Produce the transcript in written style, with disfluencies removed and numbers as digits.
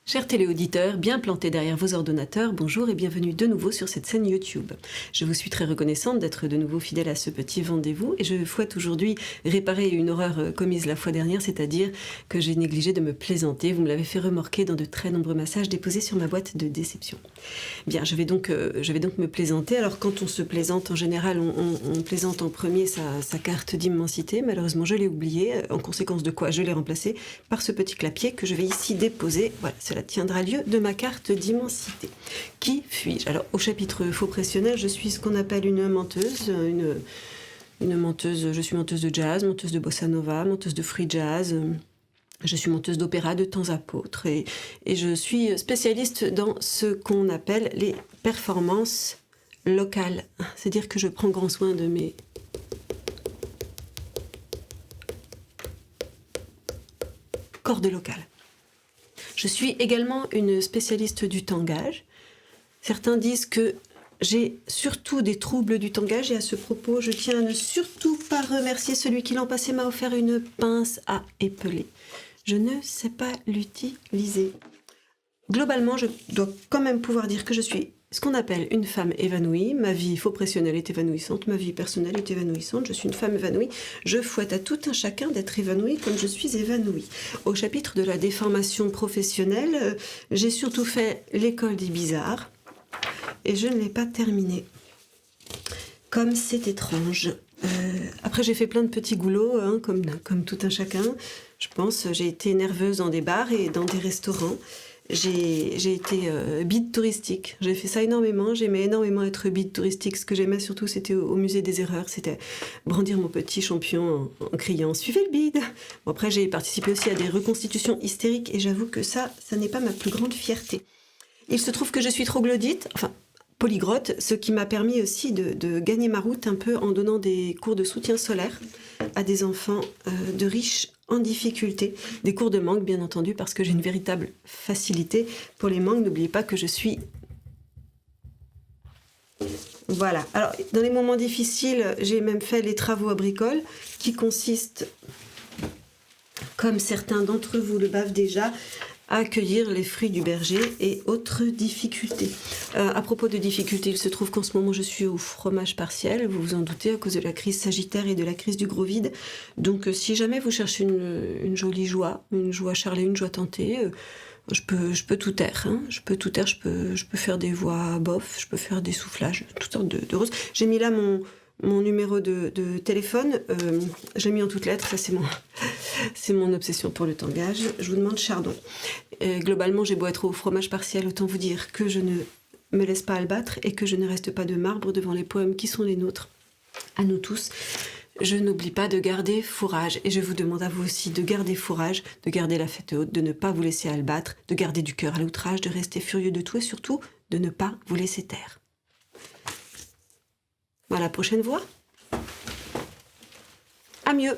Chers téléauditeurs, bien plantés derrière vos ordinateurs, bonjour et bienvenue de nouveau sur cette chaîne YouTube. Je vous suis très reconnaissante d'être de nouveau fidèle à ce petit rendez-vous et je souhaite aujourd'hui réparer une horreur commise la fois dernière, c'est-à-dire que j'ai négligé de me plaisanter. Vous me l'avez fait remarquer dans de très nombreux messages déposés sur ma boîte de déception. Bien, je vais donc me plaisanter. Alors quand on se plaisante, en général, on plaisante en premier sa carte d'immensité. Malheureusement, je l'ai oubliée, en conséquence de quoi je l'ai remplacée par ce petit clapier que je vais ici déposer. Voilà, cela tiendra lieu de ma carte d'immensité. Qui suis-je? Alors, au chapitre faux professionnel, je suis ce qu'on appelle une menteuse, une menteuse, je suis menteuse de jazz, menteuse de bossa nova, menteuse de free jazz, je suis menteuse d'opéra de temps à autre et je suis spécialiste dans ce qu'on appelle les performances locales. C'est-à-dire que je prends grand soin de mes cordes locales. Je suis également une spécialiste du tangage. Certains disent que j'ai surtout des troubles du tangage et à ce propos, je tiens à ne surtout pas remercier celui qui l'an passé m'a offert une pince à épeler. Je ne sais pas l'utiliser. Globalement, je dois quand même pouvoir dire que je suis ce qu'on appelle une femme évanouie. Ma vie faux professionnelle est évanouissante, ma vie personnelle est évanouissante. Je suis une femme évanouie. Je fouette à tout un chacun d'être évanouie comme je suis évanouie. Au chapitre de la déformation professionnelle, j'ai surtout fait l'école des bizarres et je ne l'ai pas terminée. Comme c'est étrange. Après, j'ai fait plein de petits goulots, hein, comme tout un chacun. Je pense, j'ai été nerveuse dans des bars et dans des restaurants. J'ai été guide touristique. J'ai fait ça énormément. J'aimais énormément être guide touristique. Ce que j'aimais surtout, c'était au musée des erreurs. C'était brandir mon petit champion en criant « Suivez le bide !» Bon, après, j'ai participé aussi à des reconstitutions hystériques et j'avoue que ça n'est pas ma plus grande fierté. Il se trouve que je suis troglodyte, enfin polyglotte, ce qui m'a permis aussi de gagner ma route un peu en donnant des cours de soutien solaire à des enfants de riches en difficulté. Des cours de mangue, bien entendu, parce que j'ai une véritable facilité pour les mangues. N'oubliez pas que je suis... Voilà. Alors, dans les moments difficiles, j'ai même fait les travaux à bricole, qui consistent, comme certains d'entre vous le bavent déjà, à accueillir les fruits du berger et autres difficultés. À propos de difficultés, il se trouve qu'en ce moment je suis au fromage partiel, vous vous en doutez, à cause de la crise sagittaire et de la crise du gros vide. Donc si jamais vous cherchez une jolie joie, une joie charlée, une joie tentée, je peux tout taire, hein. Je peux faire des voix bof, je peux faire des soufflages, toutes sortes de roses. J'ai mis là mon numéro de téléphone, je l'ai mis en toutes lettres, ça c'est mon obsession pour le tangage. Je vous demande chardon. Globalement, j'ai beau être au fromage partiel, autant vous dire que je ne me laisse pas abattre et que je ne reste pas de marbre devant les poèmes qui sont les nôtres, à nous tous. Je n'oublie pas de garder fourrage et je vous demande à vous aussi de garder fourrage, de garder la tête haute, de ne pas vous laisser abattre, de garder du cœur à l'outrage, de rester furieux de tout et surtout de ne pas vous laisser taire. À la prochaine voix. À mieux.